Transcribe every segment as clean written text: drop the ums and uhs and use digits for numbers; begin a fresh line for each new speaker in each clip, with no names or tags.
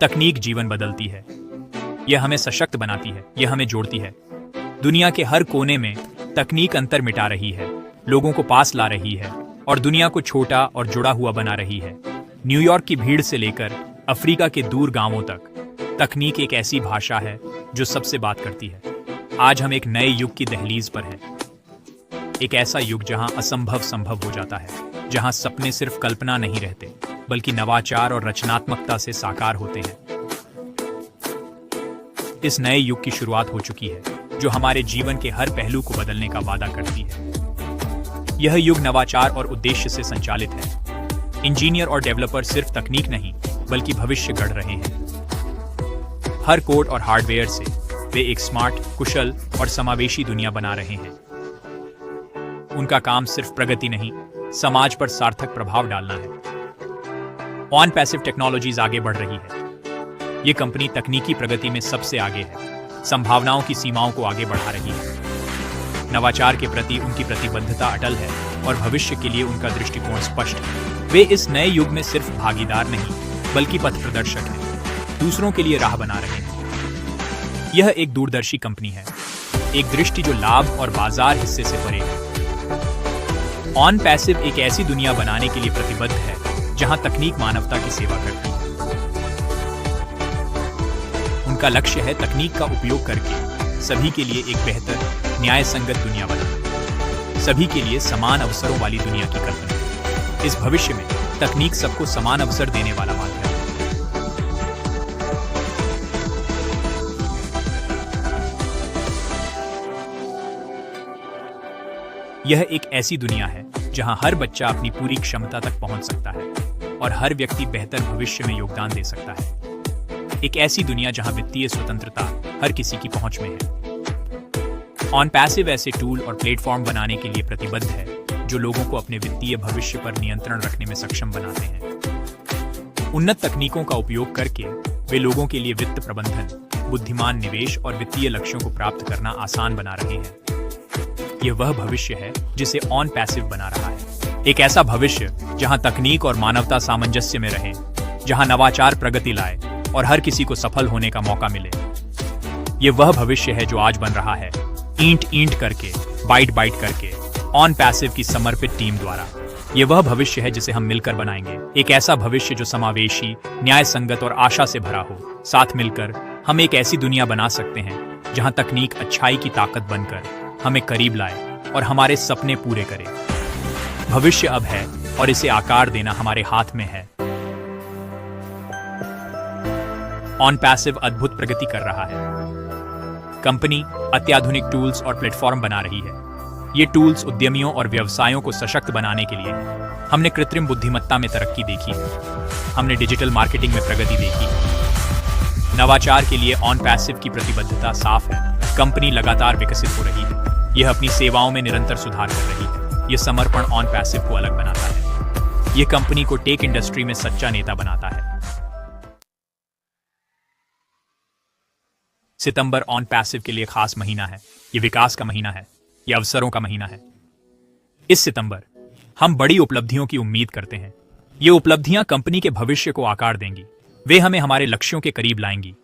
तकनीक जीवन बदलती है। यह हमें सशक्त बनाती है, यह हमें जोड़ती है। दुनिया के हर कोने में तकनीक अंतर मिटा रही है, लोगों को पास ला रही है और दुनिया को छोटा और जुड़ा हुआ बना रही है। न्यूयॉर्क की भीड़ से लेकर अफ्रीका के दूर गांवों तक तकनीक एक ऐसी भाषा है जो सबसे बात करती है। आज हम एक नए युग की दहलीज पर हैं। एक ऐसा युग जहां असंभव संभव हो जाता है, जहां सपने सिर्फ कल्पना नहीं रहते बल्कि नवाचार और रचनात्मकता से साकार होते हैं। इस नए युग की शुरुआत हो चुकी है जो हमारे जीवन के हर पहलू को बदलने का वादा करती है। यह युग नवाचार और उद्देश्य से संचालित है। इंजीनियर और डेवलपर सिर्फ तकनीक नहीं बल्कि भविष्य गढ़ रहे हैं। हर कोड और हार्डवेयर से वे एक स्मार्ट, कुशल और समावेशी दुनिया बना रहे हैं। उनका काम सिर्फ प्रगति नहीं, समाज पर सार्थक प्रभाव डालना है। ऑन पैसिव टेक्नोलॉजीज आगे बढ़ रही है। ये कंपनी तकनीकी प्रगति में सबसे आगे है, संभावनाओं की सीमाओं को आगे बढ़ा रही है। नवाचार के प्रति उनकी प्रतिबद्धता अटल है और भविष्य के लिए उनका दृष्टिकोण स्पष्ट है। वे इस नए युग में सिर्फ भागीदार नहीं बल्कि पथ प्रदर्शक हैं, दूसरों के लिए राह बना रहे हैं। यह एक दूरदर्शी कंपनी है, एक दृष्टि जो लाभ और बाजार हिस्से से परे है। ऑन पैसिव एक ऐसी दुनिया बनाने के लिए प्रतिबद्ध है जहां तकनीक मानवता की सेवा करती है। उनका लक्ष्य है तकनीक का उपयोग करके सभी के लिए एक बेहतर, न्याय संगत दुनिया बनाना, सभी के लिए समान अवसरों वाली दुनिया की कल्पना। इस भविष्य में तकनीक सबको समान अवसर देने वाला माध्यम है। यह एक ऐसी दुनिया है जहां हर बच्चा अपनी पूरी क्षमता तक पहुंच सकता है और हर व्यक्ति बेहतर भविष्य में योगदान दे सकता है। एक ऐसी दुनिया जहां वित्तीय स्वतंत्रता हर किसी की पहुंच में है। ऑन पैसिव ऐसे टूल और प्लेटफॉर्म बनाने के लिए प्रतिबद्ध है जो लोगों को अपने वित्तीय भविष्य पर नियंत्रण रखने में सक्षम बनाते हैं। उन्नत तकनीकों का उपयोग करके वे लोगों के लिए वित्त प्रबंधन, बुद्धिमान निवेश और वित्तीय लक्ष्यों को प्राप्त करना आसान बना रहे हैं। यह वह भविष्य है जिसे ऑन पैसिव बना रहा है। एक ऐसा भविष्य जहां तकनीक और मानवता सामंजस्य में रहे, जहां नवाचार प्रगति लाए और हर किसी को सफल होने का मौका मिले। यह वह भविष्य है जो आज बन रहा है, ईंट ईंट करके, बाइट बाइट करके, ऑन पैसिव की समर्पित टीम द्वारा। यह वह भविष्य है जिसे हम मिलकर बनाएंगे। एक ऐसा भविष्य जो समावेशी, न्याय संगत और आशा से भरा हो। साथ मिलकर हम एक ऐसी दुनिया बना सकते हैं जहां तकनीक अच्छाई की ताकत बनकर हमें करीब लाए और हमारे सपने पूरे करे। भविष्य अब है और इसे आकार देना हमारे हाथ में है। ऑन पैसिव अद्भुत प्रगति कर रहा है। कंपनी अत्याधुनिक टूल्स और प्लेटफॉर्म बना रही है। ये टूल्स उद्यमियों और व्यवसायों को सशक्त बनाने के लिए हैं। हमने कृत्रिम बुद्धिमत्ता में तरक्की देखी है। हमने डिजिटल मार्केटिंग में प्रगति देखी है। नवाचार के लिए ऑन पैसिव की प्रतिबद्धता साफ है। कंपनी लगातार विकसित हो रही है। यह अपनी सेवाओं में निरंतर सुधार कर रही है। यह समर्पण ऑन पैसिव को अलग बनाता है। यह कंपनी को टेक इंडस्ट्री में सच्चा नेता बनाता है। सितंबर ऑन पैसिव के लिए खास महीना है। यह विकास का महीना है। यह अवसरों का महीना है। इस सितंबर हम बड़ी उपलब्धियों की उम्मीद करते हैं। ये उपलब्धियां कंपनी के भविष्य को आकार देंगी। वे हमें हमारे लक्ष्यों के करीब लाएंगी।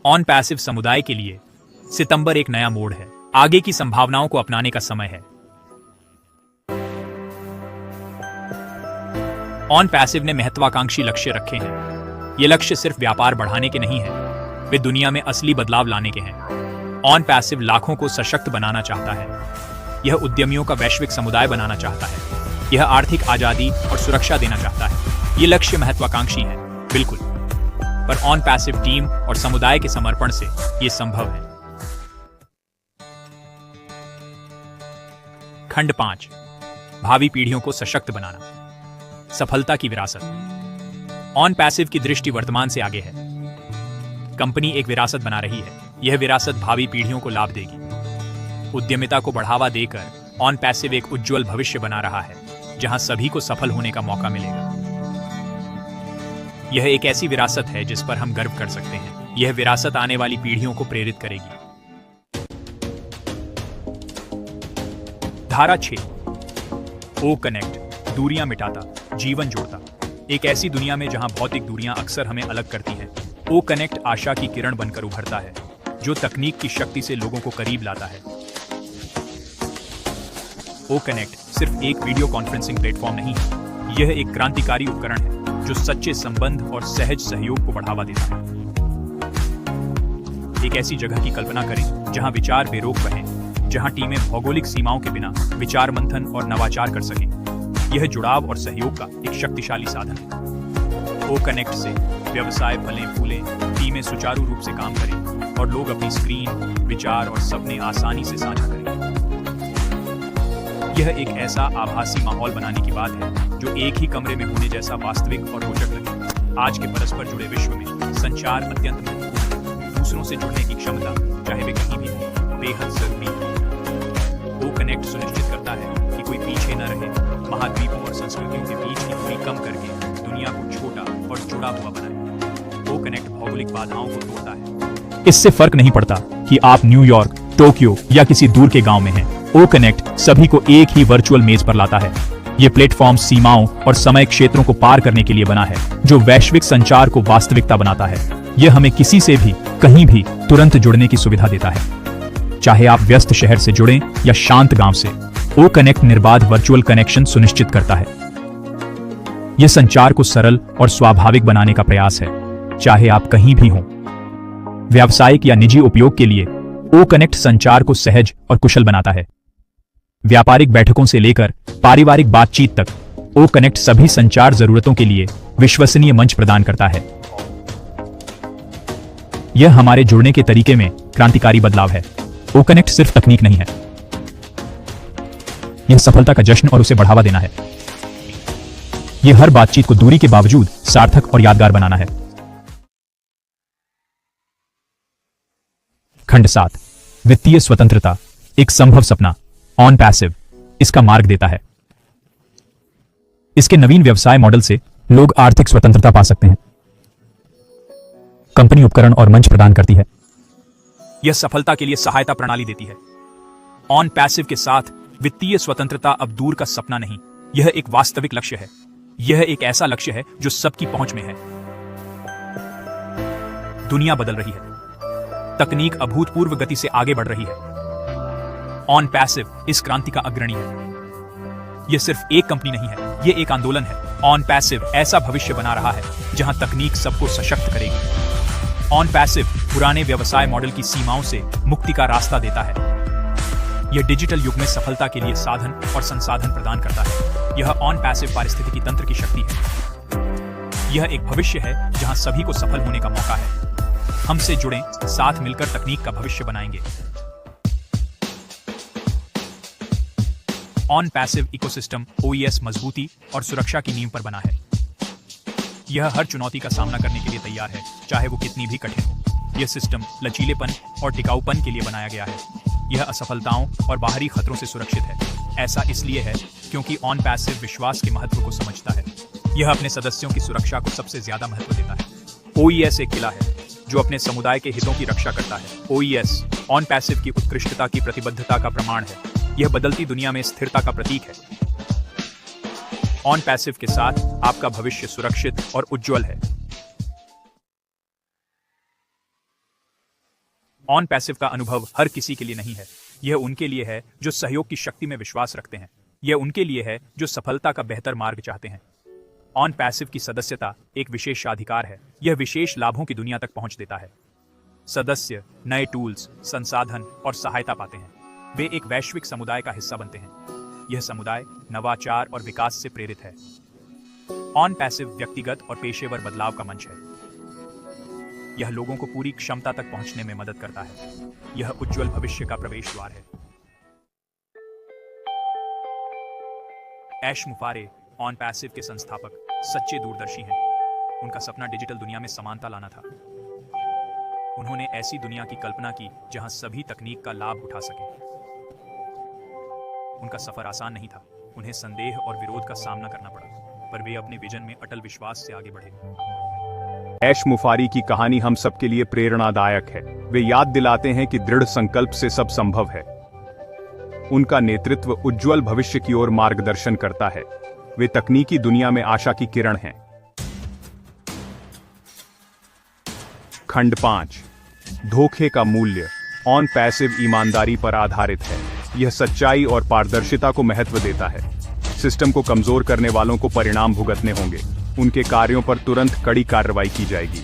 ऑन पैसिव समुदाय के लिए सितंबर एक नया मोड़ है। आगे की संभावनाओं को अपनाने का समय है। ऑन पैसिव ने महत्वाकांक्षी लक्ष्य रखे हैं। ये लक्ष्य सिर्फ व्यापार बढ़ाने के नहीं हैं, वे दुनिया में असली बदलाव लाने के हैं। ऑन पैसिव लाखों को सशक्त बनाना चाहता है। यह उद्यमियों का वैश्विक समुदाय बनाना चाहता है। यह आर्थिक आजादी और सुरक्षा देना चाहता है। ये लक्ष्य महत्वाकांक्षी है, बिल्कुल, पर ऑन पैसिव टीम और समुदाय के समर्पण से यह संभव है। खंड 5, भावी पीढ़ियों को सशक्त बनाना, सफलता की विरासत। ऑन पैसिव की दृष्टि वर्तमान से आगे है। कंपनी एक विरासत बना रही है। यह विरासत भावी पीढ़ियों को लाभ देगी। उद्यमिता को बढ़ावा देकर ऑन पैसिव एक उज्जवल भविष्य बना रहा है जहां सभी को सफल होने का मौका मिलेगा। यह एक ऐसी विरासत है जिस पर हम गर्व कर सकते हैं। यह विरासत आने वाली पीढ़ियों को प्रेरित करेगी। धारा 6, ओ कनेक्ट, दूरियां मिटाता, जीवन जोड़ता। एक ऐसी दुनिया में जहां भौतिक दूरियां अक्सर हमें अलग करती हैं, ओ कनेक्ट आशा की किरण बनकर उभरता है, जो तकनीक की शक्ति से लोगों को करीब लाता है। ओ कनेक्ट सिर्फ एक वीडियो कॉन्फ्रेंसिंग प्लेटफॉर्म नहीं है, यह एक क्रांतिकारी उपकरण है जो सच्चे संबंध और सहज सहयोग को बढ़ावा देता है। एक ऐसी जगह की कल्पना करें जहां विचार बेरोक बहें, जहां टीमें भौगोलिक सीमाओं के बिना विचार मंथन और नवाचार कर सकें। यह जुड़ाव और सहयोग का एक शक्तिशाली साधन है। ओ कनेक्ट से व्यवसाय फलें फूलें, टीमें सुचारू रूप से काम करें और लोग अपनी स्क्रीन, विचार और सपने आसानी से साझा करें। यह एक ऐसा आभासी माहौल बनाने की बात है जो एक ही कमरे में होने जैसा वास्तविक और रोचक लगे। आज के परस्पर जुड़े विश्व में संचार अत्यंत महत्वपूर्ण है। दूसरों से जुड़ने की क्षमता, चाहे वे कहीं भी हो, बेहद जरूरी है। ओ कनेक्ट सुनिश्चित करता है कि कोई पीछे न रहे, महाद्वीपों और संस्कृतियों के बीच की दूरी कम करके दुनिया को छोटा और जुड़ा हुआ बनाए। ओ कनेक्ट भौगोलिक बाधाओं को तोड़ता है। इससे फर्क नहीं पड़ता कि आप न्यूयॉर्क, टोक्यो या किसी दूर के गांव में हैं। ओ कनेक्ट सभी को एक ही वर्चुअल मेज पर लाता है। ये प्लेटफॉर्म सीमाओं और समय क्षेत्रों को पार करने के लिए बना है, जो वैश्विक संचार को वास्तविकता बनाता है। यह हमें किसी से भी कहीं भी तुरंत जुड़ने की सुविधा देता है, चाहे आप व्यस्त शहर से जुड़ें या शांत गांव से। ओ कनेक्ट निर्बाध वर्चुअल कनेक्शन सुनिश्चित करता है। यह संचार को सरल और स्वाभाविक बनाने का प्रयास है, चाहे आप कहीं भी हों। व्यावसायिक या निजी उपयोग के लिए ओ कनेक्ट संचार को सहज और कुशल बनाता है। व्यापारिक बैठकों से लेकर पारिवारिक बातचीत तक, ओ कनेक्ट सभी संचार जरूरतों के लिए विश्वसनीय मंच प्रदान करता है। यह हमारे जुड़ने के तरीके में क्रांतिकारी बदलाव है। ओ कनेक्ट सिर्फ तकनीक नहीं है, यह सफलता का जश्न और उसे बढ़ावा देना है। यह हर बातचीत को दूरी के बावजूद सार्थक और यादगार बनाना है। खंड 7, वित्तीय स्वतंत्रता, एक संभव सपना। ऑन पैसिव इसका मार्ग देता है। इसके नवीन व्यवसाय मॉडल से लोग आर्थिक स्वतंत्रता पा सकते हैं। कंपनी उपकरण और मंच प्रदान करती है। यह सफलता के लिए सहायता प्रणाली देती है। ऑन पैसिव के साथ वित्तीय स्वतंत्रता अब दूर का सपना नहीं, यह एक वास्तविक लक्ष्य है। यह एक ऐसा लक्ष्य है जो सबकी पहुंच में है। दुनिया बदल रही है, तकनीक अभूतपूर्व गति से आगे बढ़ रही है। ऑन पैसिव इस क्रांति का अग्रणी है। यह सिर्फ एक कंपनी नहीं है, यह एक आंदोलन है। ऑन पैसिव ऐसा भविष्य बना रहा है जहां तकनीक सबको सशक्त करेगी। ऑन पैसिव पुराने व्यवसाय मॉडल की सीमाओं से मुक्ति का रास्ता देता है। यह डिजिटल युग में सफलता के लिए साधन और संसाधन प्रदान करता है। यह ऑन पैसिव पारिस्थितिकी तंत्र की शक्ति है। यह एक भविष्य है जहां सभी को सफल होने का मौका है। हमसे जुड़ें, साथ मिलकर तकनीक का भविष्य बनाएंगे। ऑन पैसिव इकोसिस्टम ओईएस मजबूती और सुरक्षा की नींव पर बना है। यह हर चुनौती का सामना करने के लिए तैयार है, चाहे वो कितनी भी कठिन हो। यह सिस्टम लचीलेपन और टिकाऊपन के लिए बनाया गया है। यह असफलताओं और बाहरी खतरों से सुरक्षित है। ऐसा इसलिए है क्योंकि ऑन पैसिव विश्वास के महत्व को समझता है। यह अपने सदस्यों की सुरक्षा को सबसे ज्यादा महत्व देता है। ओईएस एक किला है जो अपने समुदाय के हितों की रक्षा करता है। ओईएस ऑन पैसिव की उत्कृष्टता की प्रतिबद्धता का प्रमाण है। यह बदलती दुनिया में स्थिरता का प्रतीक है। ऑन पैसिव के साथ आपका भविष्य सुरक्षित और उज्जवल है। ऑन पैसिव का अनुभव हर किसी के लिए नहीं है। यह उनके लिए है जो सहयोग की शक्ति में विश्वास रखते हैं। यह उनके लिए है जो सफलता का बेहतर मार्ग चाहते हैं। ऑन पैसिव की सदस्यता एक विशेषाधिकार है। यह विशेष लाभों की दुनिया तक पहुंच देता है। सदस्य नए टूल्स, संसाधन और सहायता पाते हैं। वे एक वैश्विक समुदाय का हिस्सा बनते हैं। यह समुदाय नवाचार और विकास से प्रेरित है। ऑन पैसिव व्यक्तिगत और पेशेवर बदलाव का मंच है। यह लोगों को पूरी क्षमता तक पहुंचने में मदद करता है। यह उज्जवल भविष्य का प्रवेश द्वार है। ऐश मुफारे ऑन पैसिव के संस्थापक सच्चे दूरदर्शी हैं। उनका सपना डिजिटल दुनिया में समानता लाना था। उन्होंने ऐसी दुनिया की कल्पना की जहां सभी तकनीक का लाभ उठा सकें। उनका सफर आसान नहीं था। उन्हें संदेह और विरोध का सामना करना पड़ा, पर वे अपने विजन में अटल विश्वास से आगे बढ़े।
ऐश मुफारी की कहानी हम सबके लिए प्रेरणादायक है। वे याद दिलाते हैं कि दृढ़ संकल्प से सब संभव है। उनका नेतृत्व उज्जवल भविष्य की ओर मार्गदर्शन करता है। वे तकनीकी दुनिया में आशा की किरण हैं। खंड 5। धोखे का मूल्य। ऑन पैसिव ईमानदारी पर आधारित है। यह सच्चाई और पारदर्शिता को महत्व देता है। सिस्टम को कमजोर करने वालों को परिणाम भुगतने होंगे। उनके कार्यों पर तुरंत कड़ी कार्रवाई की जाएगी।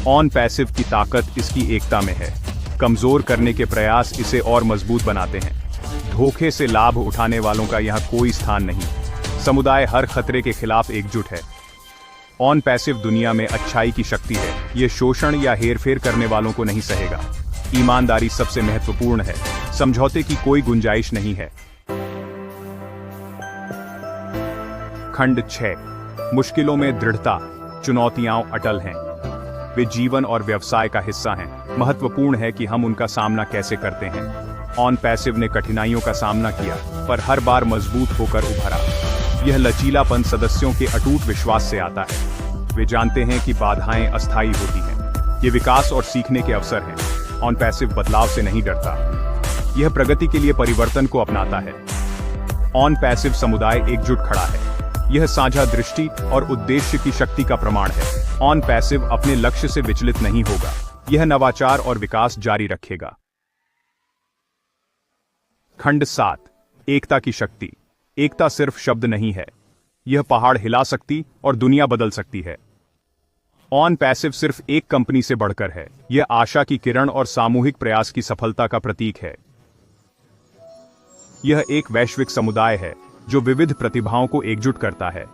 ऑन पैसिव की ताकत इसकी एकता में है। कमजोर करने के प्रयास इसे और मजबूत बनाते हैं। धोखे से लाभ उठाने वालों का यहाँ कोई स्थान नहीं। समुदाय हर खतरे के खिलाफ एकजुट है। ऑन पैसिव दुनिया में अच्छाई की शक्ति है। ये शोषण या हेरफेर करने वालों को नहीं सहेगा। ईमानदारी सबसे महत्वपूर्ण है। समझौते की कोई गुंजाइश नहीं है। खंड 6। मुश्किलों में दृढ़ता। चुनौतियां अटल हैं। वे जीवन और व्यवसाय का हिस्सा हैं। महत्वपूर्ण है कि हम उनका सामना कैसे करते हैं। ऑन पैसिव ने कठिनाइयों का सामना किया, पर हर बार मजबूत होकर उभरा। यह लचीलापन सदस्यों के अटूट विश्वास से आता है। वे जानते हैं कि बाधाएं अस्थायी होती हैं। ये विकास और सीखने के अवसर हैं। ऑन पैसिव बदलाव से नहीं डरता। यह प्रगति के लिए परिवर्तन को अपनाता है। ऑन पैसिव समुदाय एकजुट खड़ा है। यह साझा दृष्टि और उद्देश्य की शक्ति का प्रमाण है। ऑन पैसिव अपने लक्ष्य से विचलित नहीं होगा। यह नवाचार और विकास जारी रखेगा। खंड 7। एकता की शक्ति। एकता सिर्फ शब्द नहीं है। यह पहाड़ हिला सकती और दुनिया बदल सकती है। ऑन पैसिव सिर्फ एक कंपनी से बढ़कर है। यह आशा की किरण और सामूहिक प्रयास की सफलता का प्रतीक है। यह एक वैश्विक समुदाय है जो विविध प्रतिभाओं को एकजुट करता है।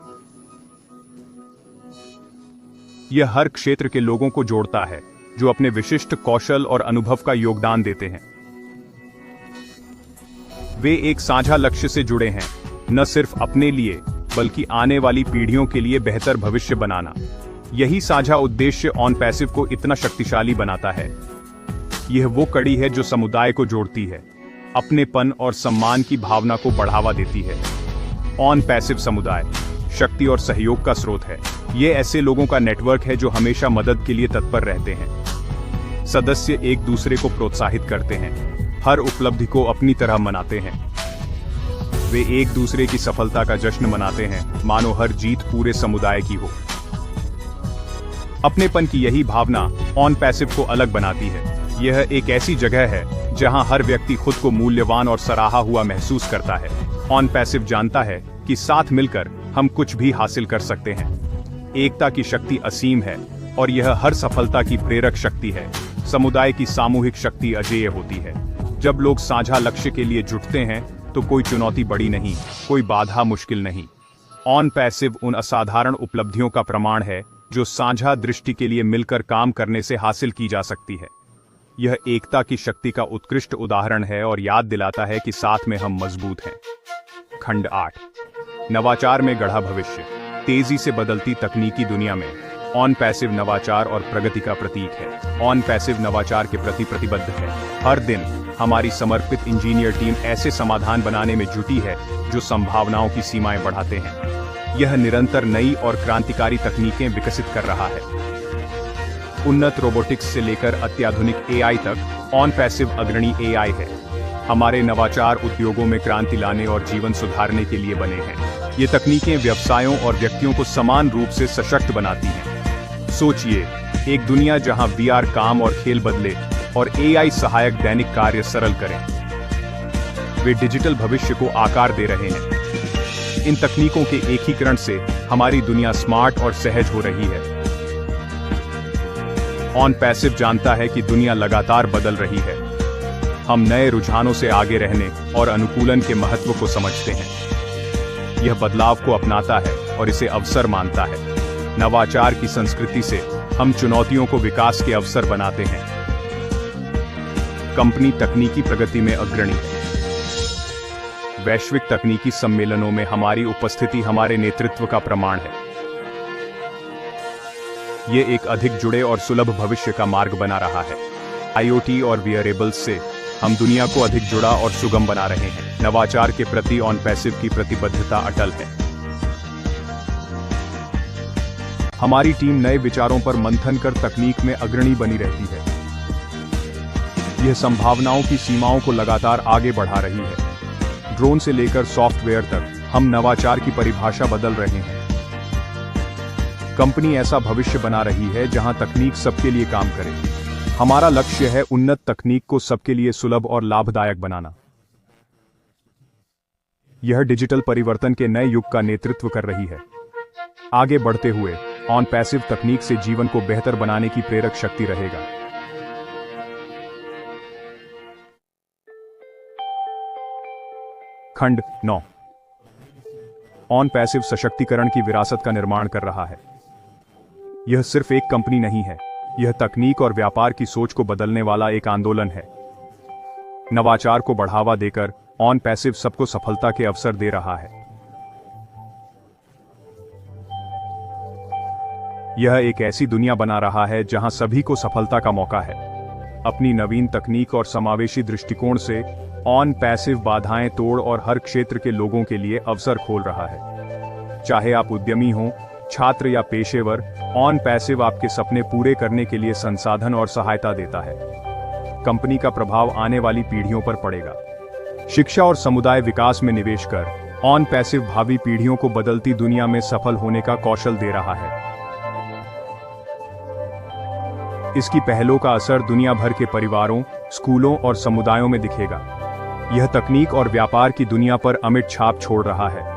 यह हर क्षेत्र के लोगों को जोड़ता है जो अपने विशिष्ट कौशल और अनुभव का योगदान देते हैं। वे एक साझा लक्ष्य से जुड़े हैं, न सिर्फ अपने लिए बल्कि आने वाली पीढ़ियों के लिए बेहतर भविष्य बनाना। यही साझा उद्देश्य ऑन पैसिव को इतना शक्तिशाली बनाता है। यह वो कड़ी है जो समुदाय को जोड़ती है, अपनेपन और सम्मान की भावना को बढ़ावा देती है। ऑन पैसिव समुदाय शक्ति और सहयोग का स्रोत है। ये ऐसे लोगों का नेटवर्क है जो हमेशा मदद के लिए तत्पर रहते हैं। सदस्य एक दूसरे को प्रोत्साहित करते हैं, हर उपलब्धि को अपनी तरह मनाते हैं। वे एक दूसरे की सफलता का जश्न मनाते हैं, मानो हर जीत पूरे समुदाय की हो। अपनेपन की यही भावना ऑन पैसिव को अलग बनाती है। यह एक ऐसी जगह है जहां हर व्यक्ति खुद को मूल्यवान और सराहा हुआ महसूस करता है। ऑन पैसिव जानता है कि साथ मिलकर हम कुछ भी हासिल कर सकते हैं। एकता की शक्ति असीम है और यह हर सफलता की प्रेरक शक्ति है। समुदाय की सामूहिक शक्ति अजेय होती है। जब लोग साझा लक्ष्य के लिए जुटते हैं तो कोई चुनौती बड़ी नहीं, कोई बाधा मुश्किल नहीं। ऑन पैसिव उन असाधारण उपलब्धियों का प्रमाण है जो साझा दृष्टि के लिए मिलकर काम करने से हासिल की जा सकती है। यह एकता की शक्ति का उत्कृष्ट उदाहरण है और याद दिलाता है कि साथ में हम मजबूत हैं। खंड 8। नवाचार में गढ़ा भविष्य। तेजी से बदलती तकनीकी दुनिया में ऑन पैसिव नवाचार और प्रगति का प्रतीक है। ऑन पैसिव नवाचार के प्रति प्रतिबद्ध है। हर दिन हमारी समर्पित इंजीनियर टीम ऐसे समाधान बनाने में जुटी है जो संभावनाओं की सीमाएं बढ़ाते हैं। यह निरंतर नई और क्रांतिकारी तकनीकें विकसित कर रहा है। उन्नत रोबोटिक्स से लेकर अत्याधुनिक एआई तक ऑन पैसिव अग्रणी एआई है। हमारे नवाचार उद्योगों में क्रांति लाने और जीवन सुधारने के लिए बने हैं। ये तकनीकें व्यवसायों और व्यक्तियों को समान रूप से सशक्त बनाती हैं। सोचिए, एक दुनिया जहां वीआर काम और खेल बदले और एआई सहायक दैनिक कार्य सरल करें। वे डिजिटल भविष्य को आकार दे रहे हैं। इन तकनीकों के एकीकरण से हमारी दुनिया स्मार्ट और सहज हो रही है। ऑन पैसिव जानता है कि दुनिया लगातार बदल रही है। हम नए रुझानों से आगे रहने और अनुकूलन के महत्व को समझते हैं। यह बदलाव को अपनाता है और इसे अवसर मानता है। नवाचार की संस्कृति से हम चुनौतियों को विकास के अवसर बनाते हैं। कंपनी तकनीकी प्रगति में अग्रणी है। वैश्विक तकनीकी सम्मेलनों में हमारी उपस्थिति हमारे नेतृत्व का प्रमाण है। ये एक अधिक जुड़े और सुलभ भविष्य का मार्ग बना रहा है। आईओटी और वियरेबल्स से हम दुनिया को अधिक जुड़ा और सुगम बना रहे हैं। नवाचार के प्रति ऑन पैसिव की प्रतिबद्धता अटल है। हमारी टीम नए विचारों पर मंथन कर तकनीक में अग्रणी बनी रहती है। यह संभावनाओं की सीमाओं को लगातार आगे बढ़ा रही है। ड्रोन से लेकर सॉफ्टवेयर तक हम नवाचार की परिभाषा बदल रहे हैं। कंपनी ऐसा भविष्य बना रही है जहां तकनीक सबके लिए काम करे। हमारा लक्ष्य है उन्नत तकनीक को सबके लिए सुलभ और लाभदायक बनाना। यह डिजिटल परिवर्तन के नए युग का नेतृत्व कर रही है। आगे बढ़ते हुए ऑन पैसिव तकनीक से जीवन को बेहतर बनाने की प्रेरक शक्ति रहेगा। खंड 9। ऑन पैसिव सशक्तिकरण की विरासत का निर्माण कर रहा है। यह सिर्फ एक कंपनी नहीं है, यह तकनीक और व्यापार की सोच को बदलने वाला एक आंदोलन है। नवाचार को बढ़ावा देकर ऑन पैसिव सबको सफलता के अवसर दे रहा है। यह एक ऐसी दुनिया बना रहा है जहां सभी को सफलता का मौका है। अपनी नवीन तकनीक और समावेशी दृष्टिकोण से ऑन पैसिव बाधाएं तोड़ और हर क्षेत्र के लोगों के लिए अवसर खोल रहा है। चाहे आप उद्यमी हो, छात्र या पेशेवर, ऑन पैसिव आपके सपने पूरे करने के लिए संसाधन और सहायता देता है। कंपनी का प्रभाव आने वाली पीढ़ियों पर पड़ेगा। शिक्षा और समुदाय विकास में निवेश कर ऑन पैसिव भावी पीढ़ियों को बदलती दुनिया में सफल होने का कौशल दे रहा है। इसकी पहलों का असर दुनिया भर के परिवारों, स्कूलों और समुदायों में दिखेगा। यह तकनीक और व्यापार की दुनिया पर अमिट छाप छोड़ रहा है।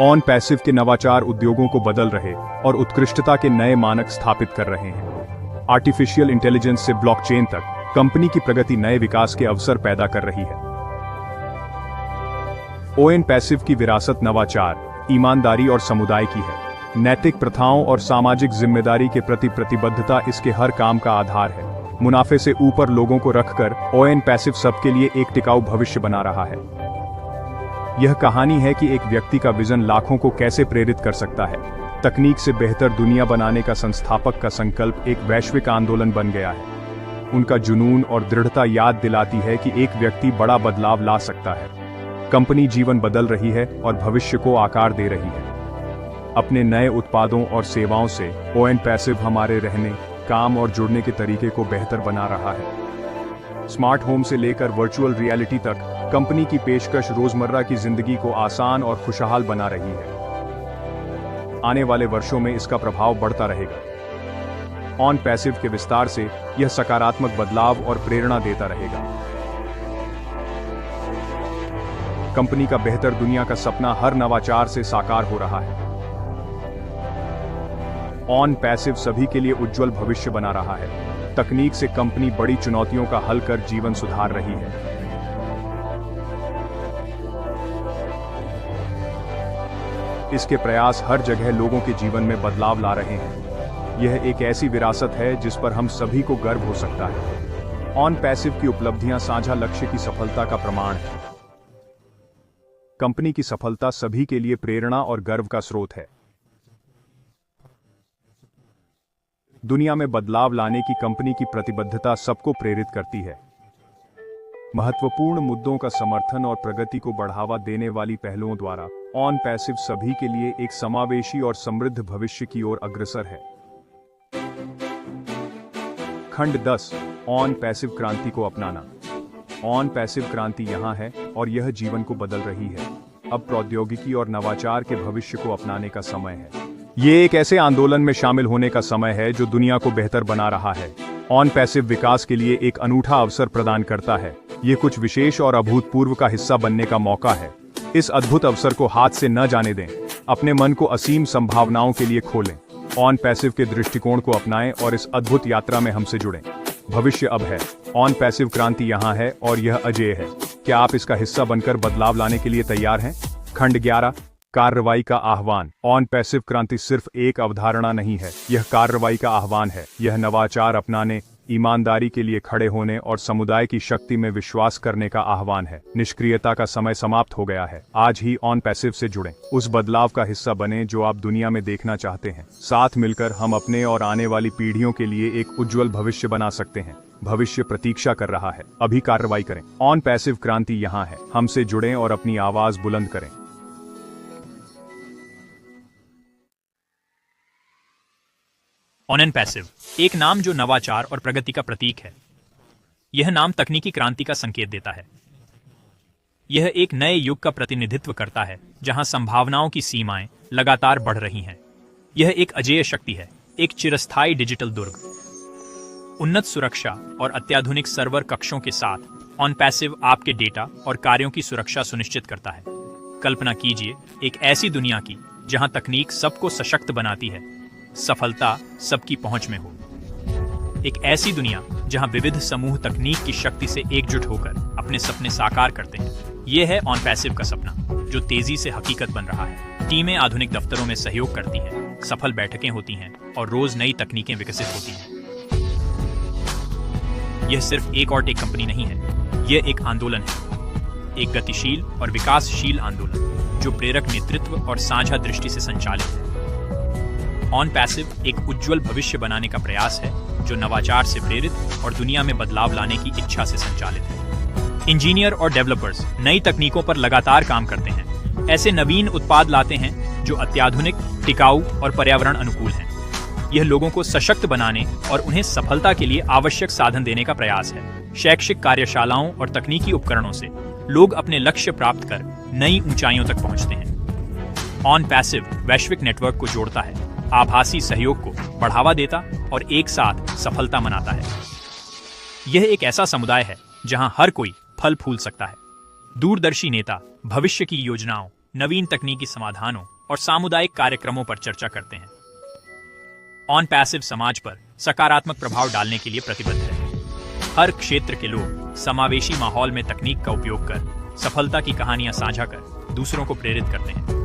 ऑन पैसिव के नवाचार उद्योगों को बदल रहे और उत्कृष्टता के नए मानक स्थापित कर रहे हैं। आर्टिफिशियल इंटेलिजेंस से ब्लॉकचेन तक कंपनी की प्रगति नए विकास के अवसर पैदा कर रही है। ऑन पैसिव की विरासत नवाचार, ईमानदारी और समुदाय की है। नैतिक प्रथाओं और सामाजिक जिम्मेदारी के प्रति प्रतिबद्धता इसके हर काम का आधार है। मुनाफे से ऊपर लोगों को रखकर ऑन पैसिव सबके लिए एक टिकाऊ भविष्य बना रहा है। यह कहानी है कि एक व्यक्ति का विजन लाखों को कैसे प्रेरित कर सकता है। तकनीक से बेहतर दुनिया बनाने का संस्थापक का संकल्प एक वैश्विक आंदोलन बन गया है। उनका जुनून और दृढ़ता याद दिलाती है कि एक व्यक्ति बड़ा बदलाव ला सकता है। कंपनी जीवन बदल रही है और भविष्य को आकार दे रही है। अपने नए उत्पादों और सेवाओं से ऑन पैसिव हमारे रहने, काम और जुड़ने के तरीके को बेहतर बना रहा है। स्मार्ट होम से लेकर वर्चुअल रियलिटी तक कंपनी की पेशकश रोजमर्रा की जिंदगी को आसान और खुशहाल बना रही है। आने वाले वर्षों में इसका प्रभाव बढ़ता रहेगा। ऑन पैसिव के विस्तार से यह सकारात्मक बदलाव और प्रेरणा देता रहेगा। कंपनी का बेहतर दुनिया का सपना हर नवाचार से साकार हो रहा है। ऑन पैसिव सभी के लिए उज्जवल भविष्य बना रहा है। तकनीक से कंपनी बड़ी चुनौतियों का हल कर जीवन सुधार रही है। इसके प्रयास हर जगह लोगों के जीवन में बदलाव ला रहे हैं। यह एक ऐसी विरासत है जिस पर हम सभी को गर्व हो सकता है। ऑन पैसिव की उपलब्धियां साझा लक्ष्य की सफलता का प्रमाण है। कंपनी की सफलता सभी के लिए प्रेरणा और गर्व का स्रोत है। दुनिया में बदलाव लाने की कंपनी की प्रतिबद्धता सबको प्रेरित करती है। महत्वपूर्ण मुद्दों का समर्थन और प्रगति को बढ़ावा देने वाली पहलों द्वारा ऑन पैसिव सभी के लिए एक समावेशी और समृद्ध भविष्य की ओर अग्रसर है। खंड 10। ऑन पैसिव क्रांति को अपनाना। ऑन पैसिव क्रांति यहां है और यह जीवन को बदल रही है। अब प्रौद्योगिकी और नवाचार के भविष्य को अपनाने का समय है। ये एक ऐसे आंदोलन में शामिल होने का समय है जो दुनिया को बेहतर बना रहा है। ऑन पैसिव विकास के लिए एक अनूठा अवसर प्रदान करता है। ये कुछ विशेष और अभूतपूर्व का हिस्सा बनने का मौका है। इस अद्भुत अवसर को हाथ से न जाने दें। अपने मन को असीम संभावनाओं के लिए खोलें। ऑन पैसिव के दृष्टिकोण को अपनाएं और इस अद्भुत यात्रा में हमसे जुड़ें। भविष्य अब है। ऑन पैसिव क्रांति यहाँ है और यह अजेय है। क्या आप इसका हिस्सा बनकर बदलाव लाने के लिए तैयार हैं? खंड 11। कार्रवाई का आह्वान। ऑन पैसिव क्रांति सिर्फ एक अवधारणा नहीं है, यह कार्रवाई का आह्वान है। यह नवाचार अपनाने, ईमानदारी के लिए खड़े होने और समुदाय की शक्ति में विश्वास करने का आह्वान है। निष्क्रियता का समय समाप्त हो गया है। आज ही ऑन पैसिव से जुड़ें। उस बदलाव का हिस्सा बने जो आप दुनिया में देखना चाहते हैं। साथ मिलकर हम अपने और आने वाली पीढ़ियों के लिए एक उज्जवल भविष्य बना सकते हैं। भविष्य प्रतीक्षा कर रहा है। अभी कार्रवाई करें। ऑन पैसिव क्रांति यहाँ है। हमसे जुड़ें और अपनी आवाज बुलंद करें।
ऑन पैसिव, एक नाम जो नवाचार और प्रगति का प्रतीक है। यह नाम तकनीकी क्रांति का संकेत देता है। यह एक नए युग का प्रतिनिधित्व करता है जहां संभावनाओं की सीमाएं लगातार बढ़ रही हैं। यह एक अजेय शक्ति है, एक चिरस्थायी डिजिटल दुर्ग। उन्नत सुरक्षा और अत्याधुनिक सर्वर कक्षों के साथ ऑनपैसिव आपके डेटा और कार्यों की सुरक्षा सुनिश्चित करता है। कल्पना कीजिए एक ऐसी दुनिया की जहां तकनीक सबको सशक्त बनाती है, सफलता सबकी पहुंच में हो। एक ऐसी दुनिया जहां विविध समूह तकनीक की शक्ति से एकजुट होकर अपने सपने साकार करते हैं। यह है ऑनपैसिव का सपना, जो तेजी से हकीकत बन रहा है। टीमें आधुनिक दफ्तरों में सहयोग करती हैं, सफल बैठकें होती हैं और रोज नई तकनीकें विकसित होती हैं। यह सिर्फ एक और टेक कंपनी नहीं है, यह एक आंदोलन है, एक गतिशील और विकासशील आंदोलन जो प्रेरक नेतृत्व और साझा दृष्टि से संचालित है। ऑनपैसिव एक उज्जवल भविष्य बनाने का प्रयास है जो नवाचार से प्रेरित और दुनिया में बदलाव लाने की इच्छा से संचालित है। इंजीनियर और डेवलपर्स नई तकनीकों पर लगातार काम करते हैं, ऐसे नवीन उत्पाद लाते हैं जो अत्याधुनिक, टिकाऊ और पर्यावरण अनुकूल हैं। यह लोगों को सशक्त बनाने और उन्हें सफलता के लिए आवश्यक साधन देने का प्रयास है। शैक्षिक कार्यशालाओं और तकनीकी उपकरणों से लोग अपने लक्ष्य प्राप्त कर नई ऊंचाइयों तक पहुंचते हैं। ऑनपैसिव वैश्विक नेटवर्क को जोड़ता है, आभासी सहयोग को बढ़ावा देता और एक साथ सफलता मनाता है। यह एक ऐसा समुदाय है जहां हर कोई फल फूल सकता है। दूरदर्शी नेता भविष्य की योजनाओं, नवीन तकनीकी समाधानों और सामुदायिक कार्यक्रमों पर चर्चा करते हैं। ऑनपैसिव समाज पर सकारात्मक प्रभाव डालने के लिए प्रतिबद्ध है। हर क्षेत्र के लोग समावेशी माहौल में तकनीक का उपयोग कर सफलता की कहानियां साझा कर दूसरों को प्रेरित करते हैं।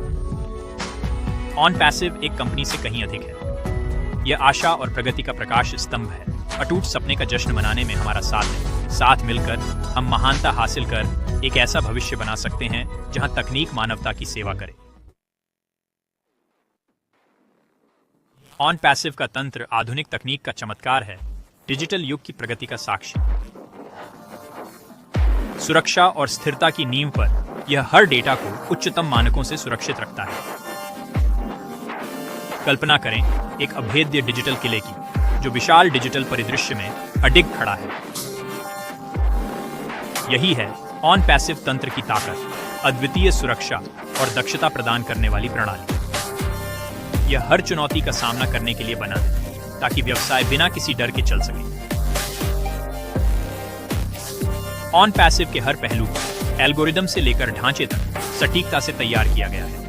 ऑनपैसिव एक कंपनी से कहीं अधिक है। यह आशा और प्रगति का प्रकाश स्तंभ है, अटूट सपने का जश्न मनाने में हमारा साथ है। साथ मिलकर हम महानता हासिल कर एक ऐसा भविष्य बना सकते हैं जहां तकनीक मानवता की सेवा करे। ऑनपैसिव का तंत्र आधुनिक तकनीक का चमत्कार है, डिजिटल युग की प्रगति का साक्षी। सुरक्षा और स्थिरता की नींव पर यह हर डेटा को उच्चतम मानकों से सुरक्षित रखता है। कल्पना करें एक अभेद्य डिजिटल किले की, जो विशाल डिजिटल परिदृश्य में अडिग खड़ा है। यही है ऑनपैसिव तंत्र की ताकत, अद्वितीय सुरक्षा और दक्षता प्रदान करने वाली प्रणाली। यह हर चुनौती का सामना करने के लिए बना है, ताकि व्यवसाय बिना किसी डर के चल सके। ऑनपैसिव के हर पहलू को एल्गोरिदम से लेकर ढांचे तक सटीकता से तैयार किया गया है।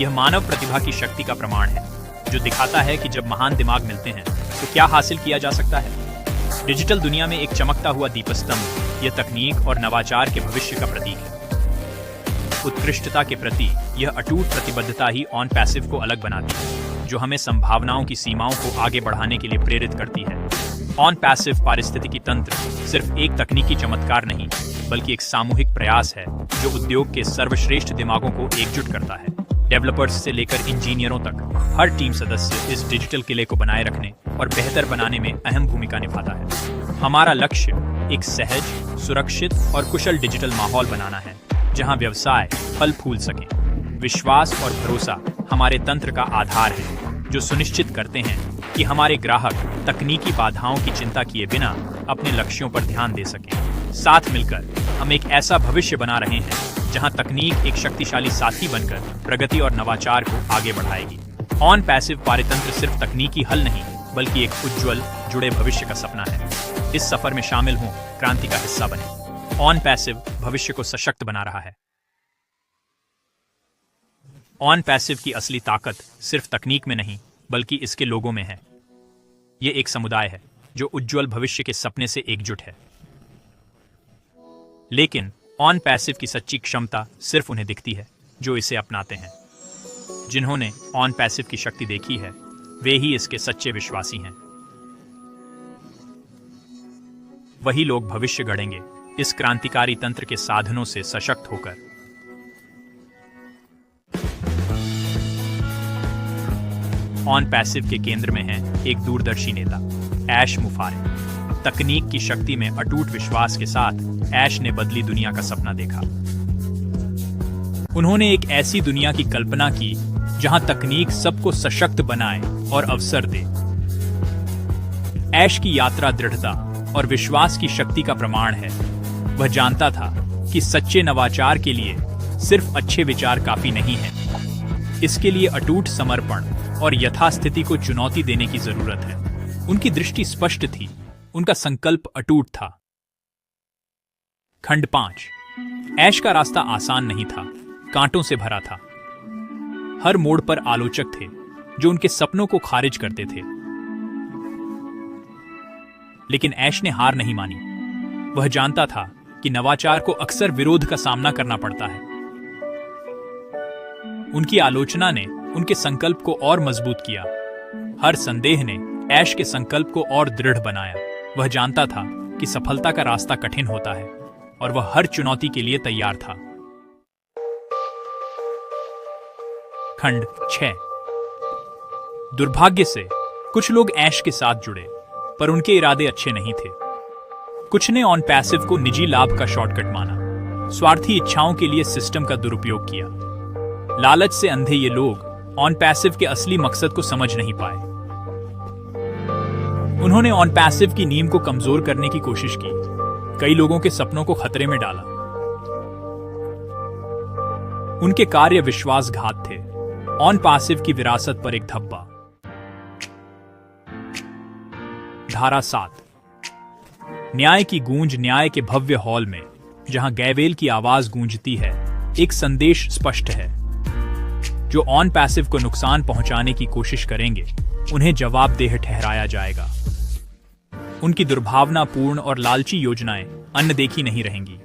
यह मानव प्रतिभा की शक्ति का प्रमाण है, जो दिखाता है कि जब महान दिमाग मिलते हैं तो क्या हासिल किया जा सकता है। डिजिटल दुनिया में एक चमकता हुआ दीपस्तंभ, यह तकनीक और नवाचार के भविष्य का प्रतीक है। उत्कृष्टता के प्रति यह अटूट प्रतिबद्धता ही ऑनपैसिव को अलग बनाती है, जो हमें संभावनाओं की सीमाओं को आगे बढ़ाने के लिए प्रेरित करती है। ऑनपैसिव पारिस्थितिकी तंत्र सिर्फ एक तकनीकी चमत्कार नहीं, बल्कि एक सामूहिक प्रयास है जो उद्योग के सर्वश्रेष्ठ दिमागों को एकजुट करता है। डेवलपर्स से लेकर इंजीनियरों तक हर टीम सदस्य इस डिजिटल किले को बनाए रखने और बेहतर बनाने में अहम भूमिका निभाता है। हमारा लक्ष्य एक सहज, सुरक्षित और कुशल डिजिटल माहौल बनाना है, जहां व्यवसाय फल फूल सके। विश्वास और भरोसा हमारे तंत्र का आधार है, जो सुनिश्चित करते हैं कि हमारे ग्राहक तकनीकी बाधाओं की चिंता किए बिना अपने लक्ष्यों पर ध्यान दे सकें। साथ मिलकर हम एक ऐसा भविष्य बना रहे हैं जहां तकनीक एक शक्तिशाली साथी बनकर प्रगति और नवाचार को आगे बढ़ाएगी। ऑनपैसिव पारितंत्र सिर्फ तकनीकी हल नहीं, बल्कि एक उज्जवल, जुड़े भविष्य का सपना है। इस सफर में शामिल हों, क्रांति का हिस्सा बने। ऑनपैसिव भविष्य को सशक्त बना रहा है। ऑनपैसिव की असली ताकत सिर्फ तकनीक में नहीं, बल्कि इसके लोगों में है। ये एक समुदाय है जो उज्जवल भविष्य के सपने से एकजुट है। लेकिन ऑनपैसिव की सच्ची क्षमता सिर्फ उन्हें दिखती है जो इसे अपनाते हैं। जिन्होंने ऑनपैसिव की शक्ति देखी है, वे ही इसके सच्चे विश्वासी हैं। वही लोग भविष्य गढ़ेंगे, इस क्रांतिकारी तंत्र के साधनों से सशक्त होकर। ऑनपैसिव के केंद्र में है एक दूरदर्शी नेता, ऐश मुफारे। तकनीक की शक्ति में अटूट विश्वास के साथ ऐश ने बदली दुनिया का सपना देखा। उन्होंने एक ऐसी दुनिया की कल्पना की जहां तकनीक सबको सशक्त बनाए और अवसर दे। ऐश की यात्रा दृढ़ता और विश्वास की शक्ति का प्रमाण है। वह जानता था कि सच्चे नवाचार के लिए सिर्फ अच्छे विचार काफी नहीं है, इसके लिए अटूट समर्पण और यथास्थिति को चुनौती देने की जरूरत है। उनकी दृष्टि स्पष्ट थी, उनका संकल्प अटूट था। खंड 5। ऐश का रास्ता आसान नहीं था, कांटों से भरा था। हर मोड़ पर आलोचक थे जो उनके सपनों को खारिज करते थे। लेकिन ऐश ने हार नहीं मानी। वह जानता था कि नवाचार को अक्सर विरोध का सामना करना पड़ता है। उनकी आलोचना ने उनके संकल्प को और मजबूत किया। हर संदेह ने ऐश के संकल्प को और दृढ़ बनाया। वह जानता था कि सफलता का रास्ता कठिन होता है और वह हर चुनौती के लिए तैयार था। खंड 6। दुर्भाग्य से कुछ लोग ऐश के साथ जुड़े, पर उनके इरादे अच्छे नहीं थे। कुछ ने ऑन पैसिव को निजी लाभ का शॉर्टकट माना, स्वार्थी इच्छाओं के लिए सिस्टम का दुरुपयोग किया। लालच से अंधे ये लोग ऑन पैसिव के असली मकसद को समझ नहीं पाए। उन्होंने ऑन पैसिव की नींव को कमजोर करने की कोशिश की, कई लोगों के सपनों को खतरे में डाला। उनके कार्य विश्वासघात थे। ऑन पैसिव की विरासत पर एक धब्बा। धारा 7। न्याय की गूंज। न्याय के भव्य हॉल में जहां गैवेल की आवाज गूंजती है, एक संदेश स्पष्ट है। जो ऑन पैसिव को नुकसान पहुंचाने की कोशिश करेंगे, उन्हें जवाबदेह ठहराया जाएगा। उनकी दुर्भावनापूर्ण और लालची योजनाएं अनदेखी नहीं रहेंगी।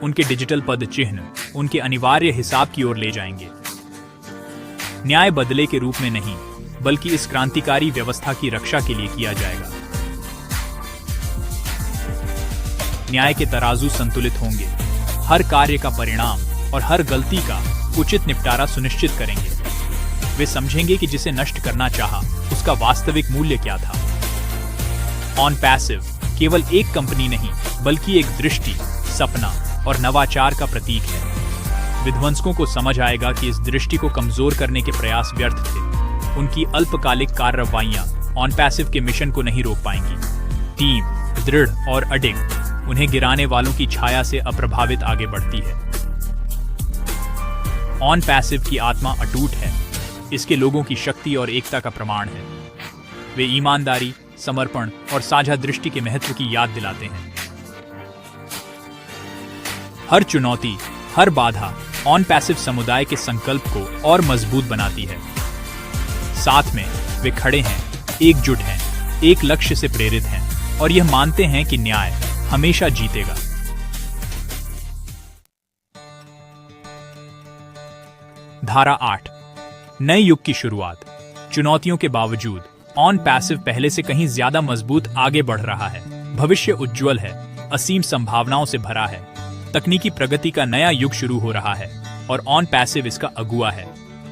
उनके डिजिटल पद चिन्ह उनके अनिवार्य हिसाब की ओर ले जाएंगे। न्याय बदले के रूप में नहीं, बल्कि इस क्रांतिकारी व्यवस्था की रक्षा के लिए किया जाएगा। न्याय के तराजू संतुलित होंगे। हर कार्य का परिणाम और हर गलती का उचित निपटारा सुनिश्चित करेंगे। वे समझेंगे कि जिसे नष्ट करना चाहा, उसका वास्तविक मूल्य क्या था। ऑन पैसिव केवल एक कंपनी नहीं, बल्कि एक दृष्टि, सपना और नवाचार का प्रतीक है। विध्वंसकों को समझ आएगा कि इस दृष्टि को कमजोर करने के प्रयास व्यर्थ थे। उनकी अल्पकालिक कार्रवाइयां ऑन पैसिव के मिशन को नहीं रोक पाएंगी। टीम दृढ़ और अडिग उन्हें गिराने वालों की छाया से अप्रभावित आगे बढ़ती है। ऑन पैसिव की आत्मा अटूट है। इसके लोगों की शक्ति और एकता का प्रमाण है। वे ईमानदारी, समर्पण और साझा दृष्टि के महत्व की याद दिलाते हैं। हर चुनौती, हर बाधा ऑन पैसिव समुदाय के संकल्प को और मजबूत बनाती है। साथ में वे खड़े हैं, एकजुट हैं, एक लक्ष्य से प्रेरित हैं और यह मानते हैं कि न्याय हमेशा जीतेगा। धारा 8। नए युग की शुरुआत। चुनौतियों के बावजूद ऑन पैसिव पहले से कहीं ज्यादा मजबूत आगे बढ़ रहा है। भविष्य उज्जवल है, असीम संभावनाओं से भरा है। तकनीकी प्रगति का नया युग शुरू हो रहा है और ऑन पैसिव इसका अगुआ है।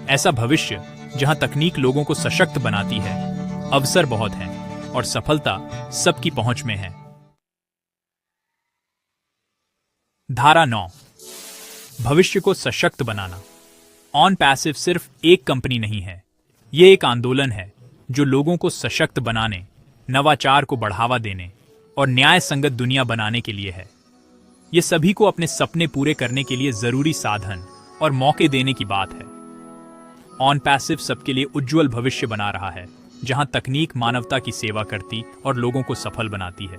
ऐसा भविष्य जहां तकनीक लोगों को सशक्त बनाती है, अवसर बहुत हैं और सफलता सबकी पहुंच में है। धारा 9। भविष्य को सशक्त बनाना। ऑन पैसिव सिर्फ एक कंपनी नहीं है, यह एक आंदोलन है जो लोगों को सशक्त बनाने, नवाचार को बढ़ावा देने और न्याय संगत दुनिया बनाने के लिए है। यह सभी को अपने सपने पूरे करने के लिए जरूरी साधन और मौके देने की बात है। ऑन पैसिव सबके लिए उज्जवल भविष्य बना रहा है, जहां तकनीक मानवता की सेवा करती और लोगों को सफल बनाती है।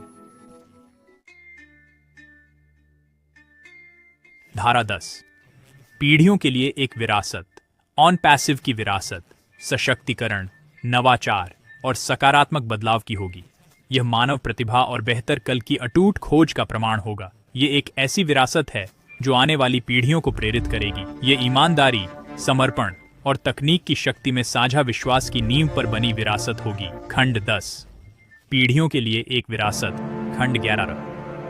धारा 10। पीढ़ियों के लिए एक विरासत। ऑन पैसिव की विरासत सशक्तिकरण, नवाचार और सकारात्मक बदलाव की होगी। यह मानव प्रतिभा और बेहतर कल की अटूट खोज का प्रमाण होगा। यह एक ऐसी विरासत है जो आने वाली पीढ़ियों को प्रेरित करेगी। यह ईमानदारी, समर्पण और तकनीक की शक्ति में साझा विश्वास की नींव पर बनी विरासत होगी। खंड 10। पीढ़ियों के लिए एक विरासत। खंड 11।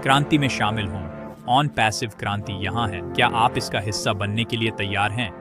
क्रांति में शामिल हों। ऑन पैसिव क्रांति यहाँ है। क्या आप इसका हिस्सा बनने के लिए तैयार हैं?